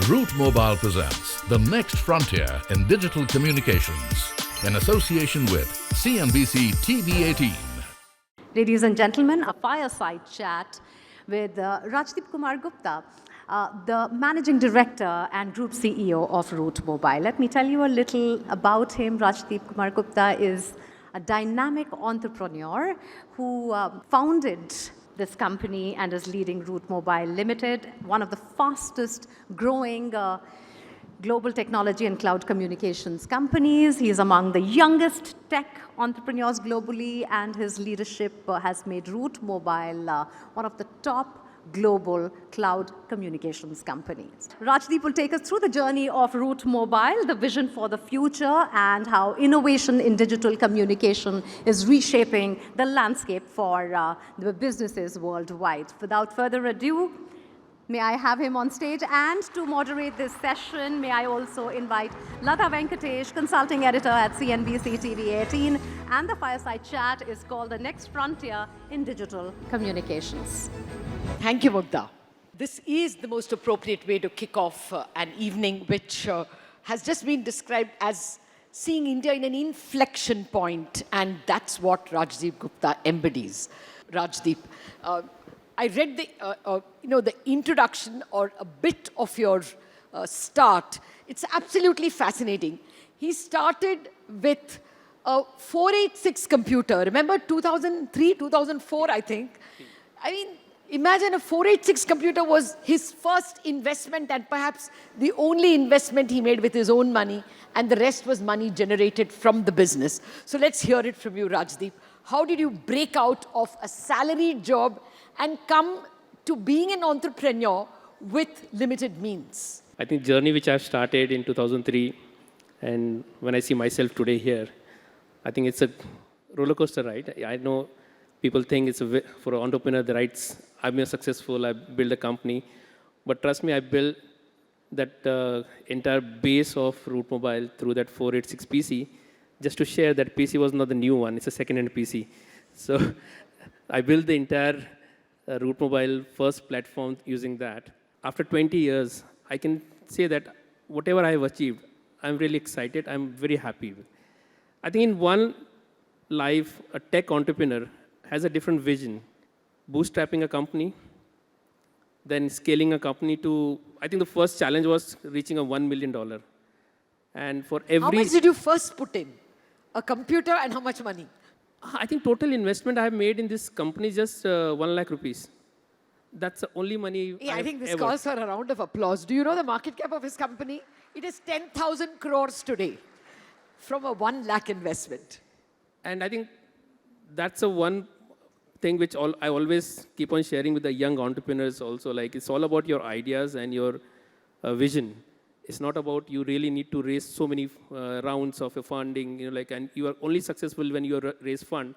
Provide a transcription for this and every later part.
Root Mobile presents The Next Frontier in Digital Communications in association with CNBC-TV18. Ladies and gentlemen, a fireside chat with Rajdipkumar Gupta, the Managing Director and Group CEO of Root Mobile. Let me tell you a little about him. Rajdipkumar Gupta is a dynamic entrepreneur who founded this company and is leading Root Mobile Limited, one of the fastest growing global technology and cloud communications companies. He is among the youngest tech entrepreneurs globally, and his leadership has made Root Mobile one of the top global cloud communications companies. Rajdeep will take us through the journey of Root Mobile, the vision for the future, and how innovation in digital communication is reshaping the landscape for the businesses worldwide. Without further ado, may I have him on stage, and to moderate this session, may I also invite Lata Venkatesh, consulting editor at CNBC-TV18, and the fireside chat is called The Next Frontier in Digital Communications. Thank you, Mugdha. This is the most appropriate way to kick off an evening which has just been described as seeing India in an inflection point, and that's what Rajdeep Gupta embodies. Rajdeep, I read the introduction or a bit of your start. It's absolutely fascinating. He started with a 486 computer. Remember 2003, 2004, I think. I mean, imagine a 486 computer was his first investment and perhaps the only investment he made with his own money, and the rest was money generated from the business. So let's hear it from you, Rajdeep. How did you break out of a salaried job and come to being an entrepreneur with limited means? I think the journey which I've started in 2003, and when I see myself today here, I think it's a roller coaster ride. I know people think it's for an entrepreneur, the rights, I've been successful, I built a company. But trust me, I built that entire base of Root Mobile through that 486 PC. Just to share, that PC was not the new one, it's a second-hand PC. So I built the entire Root Mobile first platform using that. After 20 years, I can say that whatever I have achieved, I'm really excited, I'm very happy. I think in one life, a tech entrepreneur has a different vision. Bootstrapping a company, then scaling a company to, I think the first challenge was reaching a $1 million. And for every... How much did you first put in? A computer and how much money? I think total investment I have made in this company is just 1 lakh rupees. That's the only money I think this ever. calls for a round of applause. Do you know the market cap of his company? It is 10,000 crores today from a 1 lakh investment. And I think that's a one thing which I always keep on sharing with the young entrepreneurs also. Like, it's all about your ideas and your vision. It's not about you really need to raise so many rounds of funding, and you are only successful when you raise fund.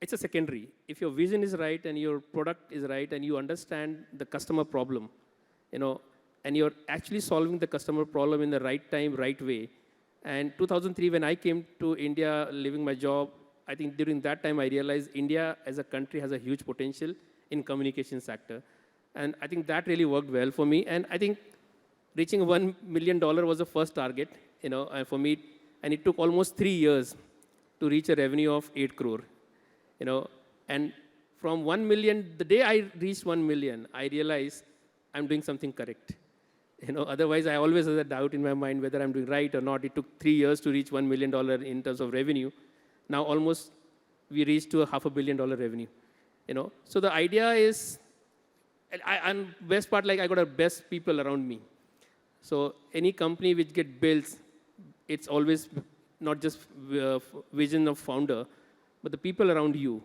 It's a secondary. If your vision is right and your product is right and you understand the customer problem, and you're actually solving the customer problem in the right time, right way. And 2003, when I came to India, leaving my job, I think during that time I realized India as a country has a huge potential in communication sector. And I think that really worked well for me. And I think reaching $1 million was the first target, for me. And it took almost 3 years to reach a revenue of 8 crore, And from 1 million, the day I reached 1 million, I realized I'm doing something correct. Otherwise I always had a doubt in my mind whether I'm doing right or not. It took 3 years to reach $1 million in terms of revenue. Now almost we reached to a $500 million revenue, So the idea is, and best part, I got the best people around me. So any company which gets built, it's always not just vision of founder, but the people around you,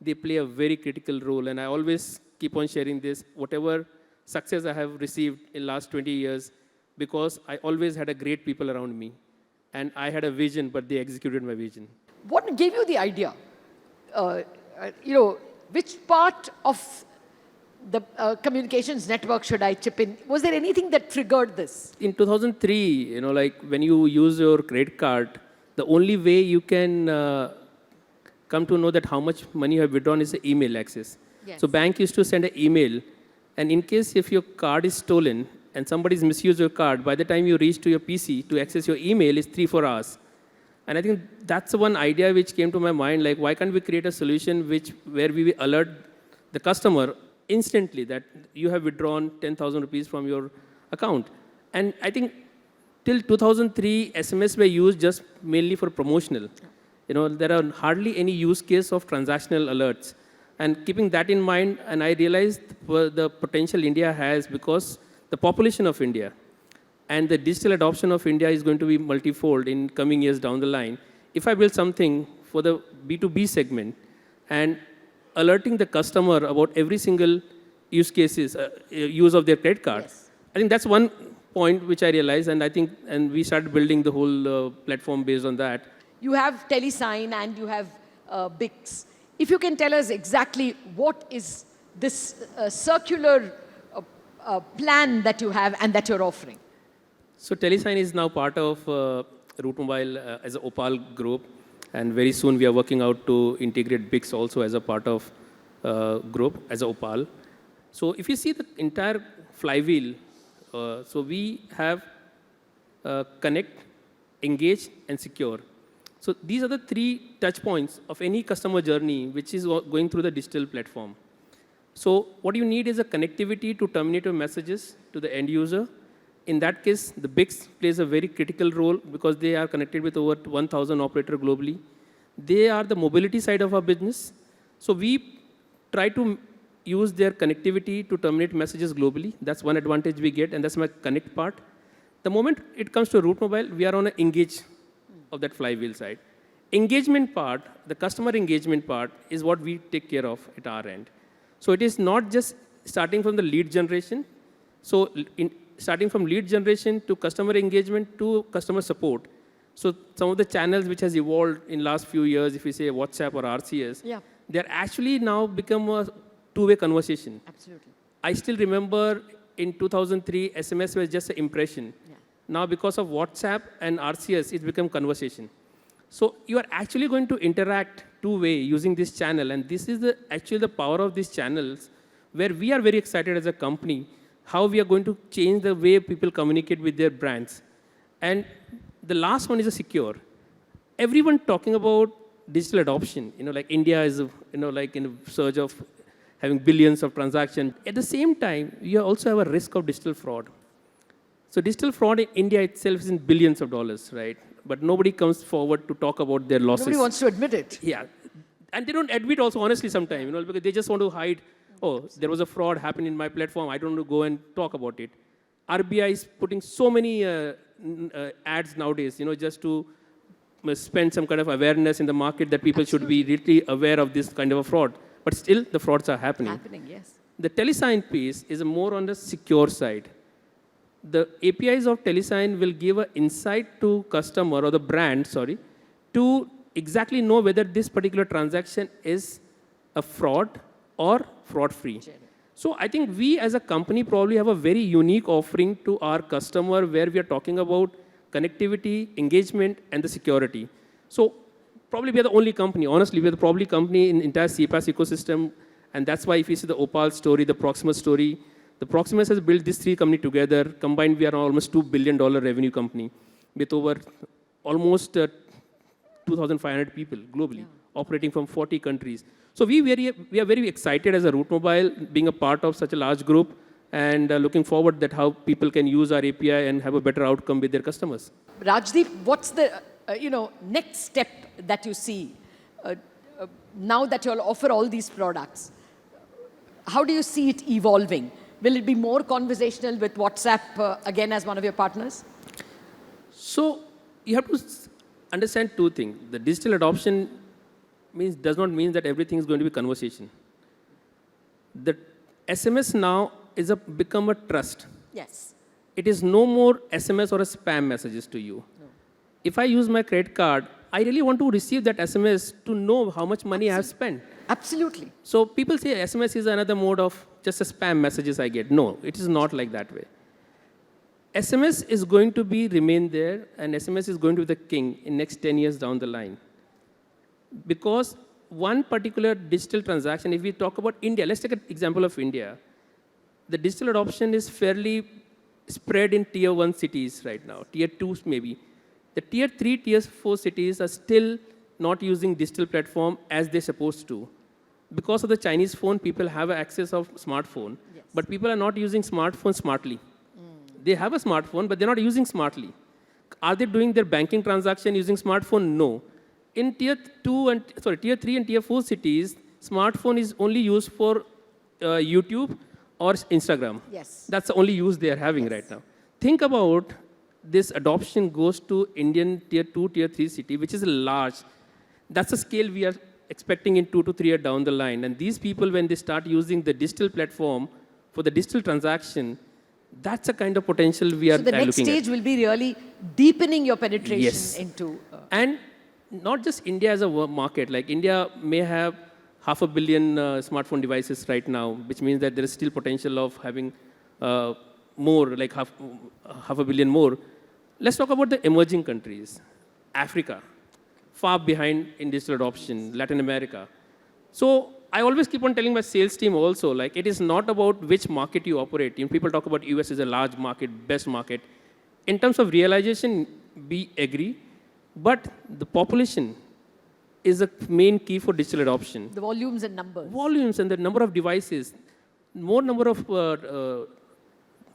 they play a very critical role. And I always keep on sharing this, whatever success I have received in last 20 years, because I always had a great people around me. And I had a vision, but they executed my vision. What gave you the idea? Which part of the communications network should I chip in? Was there anything that triggered this? In 2003, when you use your credit card, the only way you can come to know that how much money you have withdrawn is the email access. Yes. So bank used to send an email, and in case if your card is stolen, and somebody's misused your card, by the time you reach to your PC to access your email is 3-4 hours. And I think that's one idea which came to my mind, like why can't we create a solution where we alert the customer instantly that you have withdrawn 10,000 rupees from your account. And I think till 2003, SMS were used just mainly for promotional. There are hardly any use case of transactional alerts. And keeping that in mind, and I realized the potential India has because the population of India and the digital adoption of India is going to be multifold in coming years down the line. If I build something for the B2B segment and alerting the customer about every single use of their credit card, yes. I think that's one point which I realized, and we started building the whole platform based on that. You have TeleSign and you have BICS. If you can tell us exactly what is this circular plan that you have and that you're offering. So TeleSign is now part of Route Mobile as an Opal group, and very soon we are working out to integrate BICS also as a part of group as a Opal. So if you see the entire flywheel, so we have connect, engage, and secure. So these are the 3 touch points of any customer journey which is going through the digital platform. So what you need is a connectivity to terminate your messages to the end user. In that case, the BICS plays a very critical role because they are connected with over 1,000 operators globally. They are the mobility side of our business. So we try to use their connectivity to terminate messages globally. That's one advantage we get, and that's my connect part. The moment it comes to Route Mobile, we are on an engage of that flywheel side. Engagement part, the customer engagement part, is what we take care of at our end. So it is not just starting from the lead generation. So starting from lead generation to customer engagement to customer support. So some of the channels which has evolved in last few years, if you say WhatsApp or RCS, they're actually now become a two-way conversation. Absolutely. I still remember in 2003, SMS was just an impression. Now because of WhatsApp and RCS, it's become conversation. So you are actually going to interact two-way using this channel, and this is actually the power of these channels, where we are very excited as a company how we are going to change the way people communicate with their brands. And the last one is a secure. Everyone talking about digital adoption, like India is, like in a surge of having billions of transactions. At the same time, you also have a risk of digital fraud. So digital fraud in India itself is in billions of dollars, right? But nobody comes forward to talk about their losses. Nobody wants to admit it. Yeah. And they don't admit also, honestly, sometimes, because they just want to hide, oh, there was a fraud happened in my platform, I don't want to go and talk about it. RBI is putting so many ads nowadays, just to spend some kind of awareness in the market that people should be really aware of this kind of a fraud. But still, the frauds are happening. Yes. The TeleSign piece is more on the secure side. The APIs of TeleSign will give an insight to customer or the brand, to exactly know whether this particular transaction is a fraud or fraud-free. So I think we as a company probably have a very unique offering to our customer where we are talking about connectivity, engagement, and the security. So probably we are the only company, honestly, we are the probably company in the entire CPaaS ecosystem, and that's why if you see the Opal story, the Proximus story, the Proximus has built these 3 companies together. Combined, we are almost $2 billion revenue company with over almost 2,500 people globally, operating from 40 countries. So we are very excited as a Route Mobile being a part of such a large group, and looking forward that how people can use our API and have a better outcome with their customers. Rajdeep, what's the next step that you see now that you'll offer all these products? How do you see it evolving? Will it be more conversational with WhatsApp again as one of your partners? So you have to understand 2 things. The digital adoption does not mean that everything is going to be conversation. The SMS now is become a trust. Yes. It is no more SMS or a spam messages to you. No. If I use my credit card, I really want to receive that SMS to know how much money I have spent. Absolutely. So people say SMS is another mode of just a spam messages I get. No, it is not like that way. SMS is going to remain there, and SMS is going to be the king in next 10 years down the line. Because one particular digital transaction, if we talk about India, let's take an example of India. The digital adoption is fairly spread in tier 1 cities right now, tier 2 maybe. The tier 3, tier 4 cities are still not using digital platform as they're supposed to. Because of the Chinese phone, people have access of smartphone, but people are not using smartphone smartly. They have a smartphone, but they're not using smartly. Are they doing their banking transaction using smartphone? No. In tier 3 and tier 4 cities, smartphone is only used for YouTube or Instagram. Yes. That's the only use they are having right now. Think about this adoption goes to Indian tier 2, tier 3 city, which is large. That's the scale we are expecting in 2 to 3 years down the line. And these people, when they start using the digital platform for the digital transaction, that's the kind of potential we are looking at. So the next stage will be really deepening your penetration into... And not just India as a market. Like India may have 500 million smartphone devices right now, which means that there is still potential of having more, like half a billion more. Let's talk about the emerging countries. Africa, far behind in digital adoption, Latin America. So I always keep on telling my sales team also, like it is not about which market you operate in. People talk about US as a large market, best market. In terms of realization, we agree, but the population is the main key for digital adoption. The volumes and numbers. Volumes and the number of devices. More number of,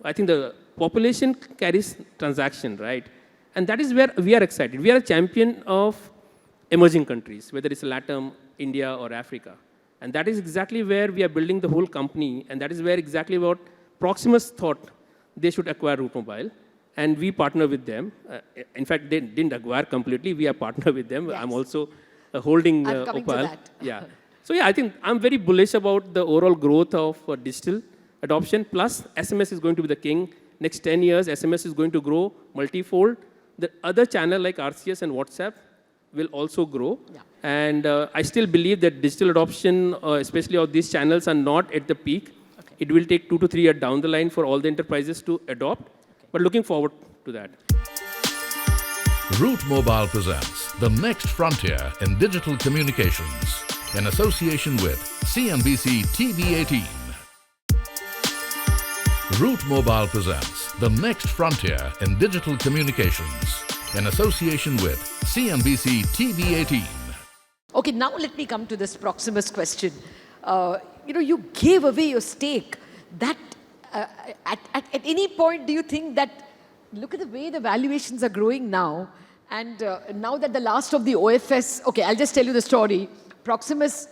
I think the population carries transaction, right? And that is where we are excited. We are a champion of emerging countries, whether it's LATAM, India, or Africa. And that is exactly where we are building the whole company. And that is where exactly what Proximus thought they should acquire Route Mobile. And we partner with them. In fact, they didn't acquire completely. We are partner with them. Yes. I'm also holding I'm coming Opal. to that. Yeah. So yeah, I think I'm very bullish about the overall growth of digital adoption. Plus, SMS is going to be the king. Next 10 years, SMS is going to grow multifold. The other channel like RCS and WhatsApp will also grow. Yeah. And I still believe that digital adoption, especially of these channels, are not at the peak. Okay. It will take 2 to 3 years down the line for all the enterprises to adopt. But looking forward to that. Route Mobile presents the next frontier in digital communications in association with CNBC-TV18. Route Mobile presents the next frontier in digital communications in association with CNBC-TV18. Okay, now let me come to this Proximus question. You gave away your stake. That at any point, do you think that, look at the way the valuations are growing now, and now that the last of the OFS, okay, I'll just tell you the story. Proximus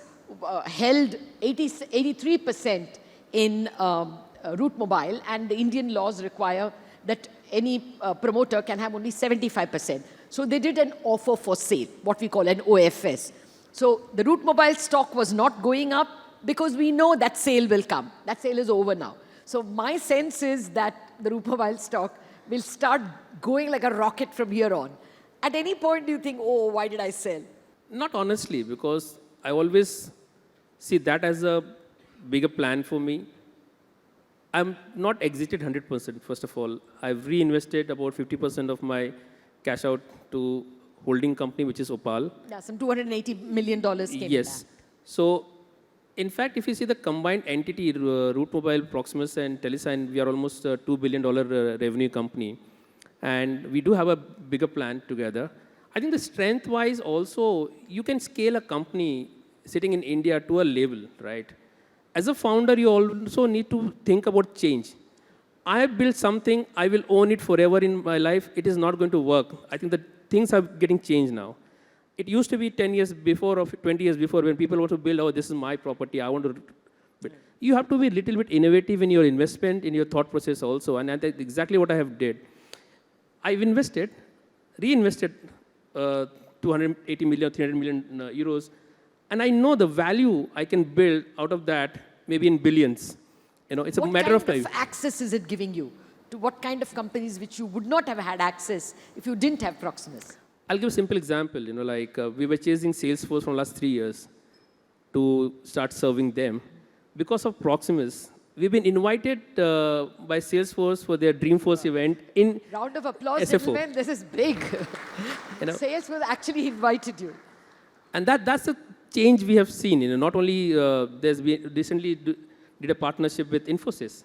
held 83% in Route Mobile, and the Indian laws require that any promoter can have only 75%. So they did an offer for sale, what we call an OFS. So the Route Mobile stock was not going up because we know that sale will come. That sale is over now. So my sense is that the Route Mobile stock will start going like a rocket from here on. At any point, do you think, oh, why did I sell? Not honestly, because I always see that as a bigger plan for me. I'm not exited 100%, first of all. I've reinvested about 50% of my cash out to holding company, which is Opal. Yeah, some $280 million came Yes. back. So, in fact, if you see the combined entity, Route Mobile, Proximus, and Telesign, we are almost a $2 billion revenue company. And we do have a bigger plan together. I think the strength-wise also, you can scale a company sitting in India to a level, right? As a founder, you also need to think about change. I have built something, I will own it forever in my life. It is not going to work. I think that things are getting changed now. It used to be 10 years before or 20 years before when people want to build, oh, this is my property, I want to build. You have to be a little bit innovative in your investment, in your thought process also, and that's exactly what I have did. I've invested, reinvested 280 million, 300 million euros, and I know the value I can build out of that, maybe in billions. It's a matter of time. What kind of access is it giving you to what kind of companies which you would not have had access if you didn't have Proximus? I'll give a simple example. We were chasing Salesforce for the last 3 years to start serving them. Because of Proximus, we've been invited by Salesforce for their Dreamforce event in Round of applause, SFO. gentlemen. This is big. Salesforce actually invited you. And that's a change we have seen. Not only we recently did a partnership with Infosys.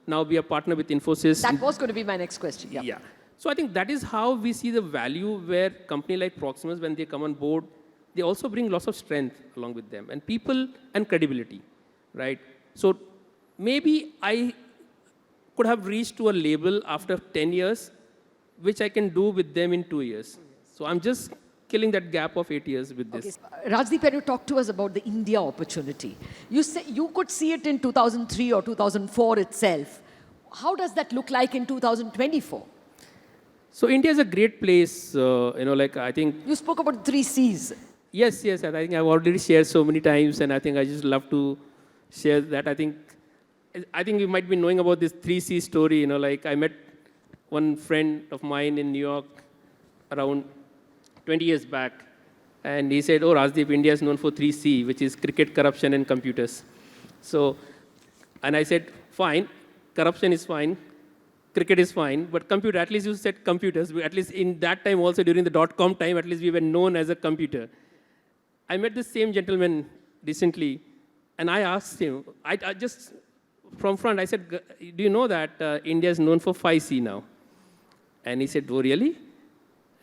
now we are partner with Infosys. That was going to be my next question. Yeah. Yeah. So I think that is how we see the value where company like Proximus, when they come on board, they also bring lots of strength along with them and people and credibility, right? So maybe I could have reached to a label after 10 years, which I can do with them in 2 years. So I'm just killing that gap of 8 years with this. Okay. Rajdeep, can you talk to us about the India opportunity? You say you could see it in 2003 or 2004 itself. How does that look like in 2024? So India is a great place, like I think. You spoke about 3 C's. Yes, and I think I've already shared so many times, and I think I just love to share that. I think you might be knowing about this 3C story. Like I met one friend of mine in New York around 20 years back, and he said, "Oh, Rajdeep, India is known for 3C, which is cricket, corruption, and computers." So, and I said, "Fine, corruption is fine. Cricket is fine, but computer, at least you said computers. At least in that time also, during the dot-com time, at least we were known as a computer." I met this same gentleman recently, and I asked him, I just, from front, I said, "Do you know that India is known for 5C now?" And he said, "Oh, really?"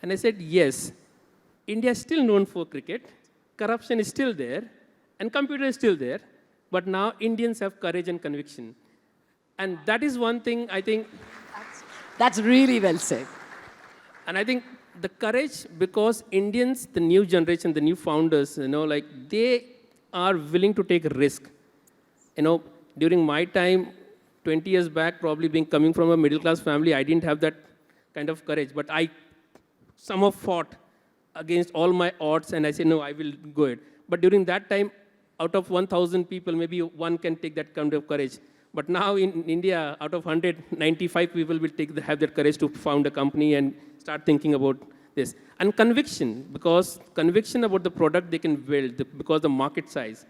And I said, "Yes. India is still known for cricket, corruption is still there, and computer is still there, but now Indians have courage and conviction." And that is one thing I think. That's really well said. And I think the courage, because Indians, the new generation, the new founders, they are willing to take a risk. During my time, 20 years back, probably coming from a middle-class family, I didn't have that kind of courage. But I somehow fought against all my odds, and I said, "No, I will go ahead." But during that time, out of 1,000 people, maybe one can take that kind of courage. But now in India, out of 195 people will have that courage to found a company and start thinking about this. And conviction, because conviction about the product they can build, because the market size.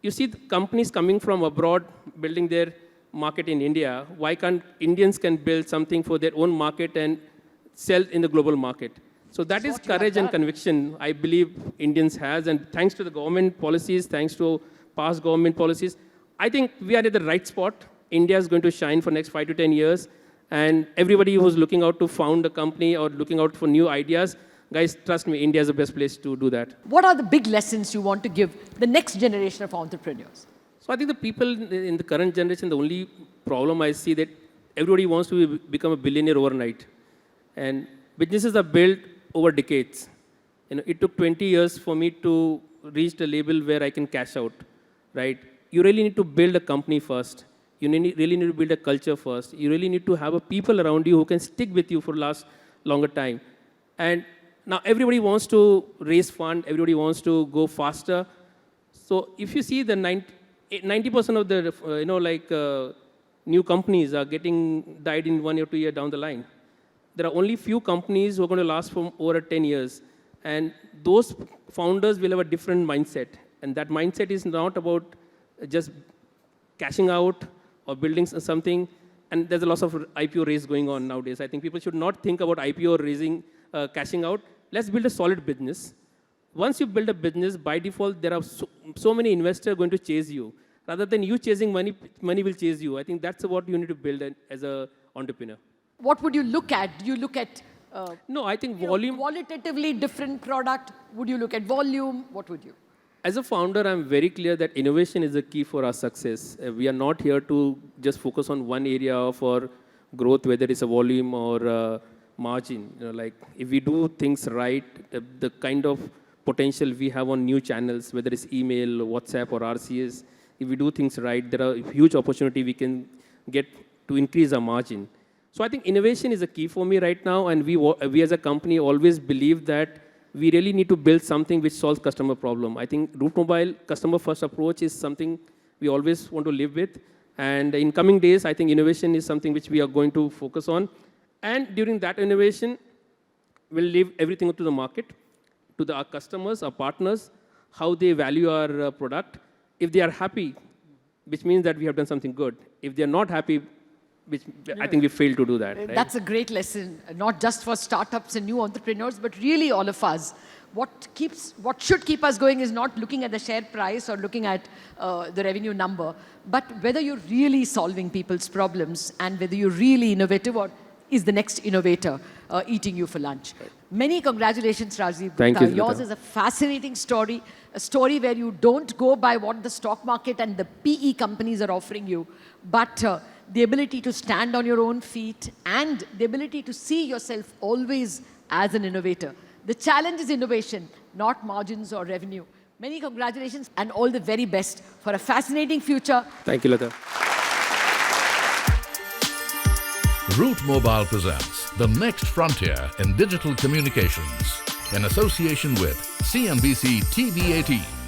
You see the companies coming from abroad, building their market in India. Why can't Indians can build something for their own market and sell in the global market? So that is courage and conviction I believe Indians has. And thanks to the government policies, thanks to past government policies, I think we are at the right spot. India is going to shine for next 5 to 10 years. And everybody who's looking out to found a company or looking out for new ideas, guys, trust me, India is the best place to do that. What are the big lessons you want to give the next generation of entrepreneurs? So I think the people in the current generation, the only problem I see that everybody wants to become a billionaire overnight. And businesses are built over decades. It took 20 years for me to reach the level where I can cash out, right? You really need to build a company first. You really need to build a culture first. You really need to have a people around you who can stick with you for last longer time. And now everybody wants to raise fund. Everybody wants to go faster. So if you see the 90% of the new companies are died in 1 or 2 years down the line. There are only few companies who are going to last for over 10 years. And those founders will have a different mindset. And that mindset is not about just cashing out or building something. And there's a lot of IPO raise going on nowadays. I think people should not think about IPO raising, cashing out. Let's build a solid business. Once you build a business, by default, there are so many investors going to chase you. Rather than you chasing money, money will chase you. I think that's what you need to build as an entrepreneur. What would you look at? Do you look at no, I think volume. Qualitatively different product? Would you look at volume? What would you? As a founder, I'm very clear that innovation is the key for our success. We are not here to just focus on one area of our growth, whether it's a volume or margin. If we do things right, the kind of potential we have on new channels, whether it's email, WhatsApp, or RCS, if we do things right, there are huge opportunity we can get to increase our margin. So I think innovation is a key for me right now, and we as a company always believe that we really need to build something which solves customer problem. I think Route Mobile customer-first approach is something we always want to live with. And in coming days, I think innovation is something which we are going to focus on. And during that innovation, we'll leave everything up to the market, to our customers, our partners, how they value our product. If they are happy, which means that we have done something good. If they are not happy, which I think we failed to do that. Right? That's a great lesson, not just for startups and new entrepreneurs, but really all of us. what should keep us going is not looking at the share price or looking at the revenue number, but whether you're really solving people's problems and whether you're really innovative or is the next innovator eating you for lunch. Right. Many congratulations, Rajdip. Thank you. Yours is a fascinating story, a story where you don't go by what the stock market and the PE companies are offering you, but the ability to stand on your own feet and the ability to see yourself always as an innovator. The challenge is innovation, not margins or revenue. Many congratulations and all the very best for a fascinating future. Thank you, Lata. Route Mobile presents the next frontier in digital communications in association with CNBC-TV18.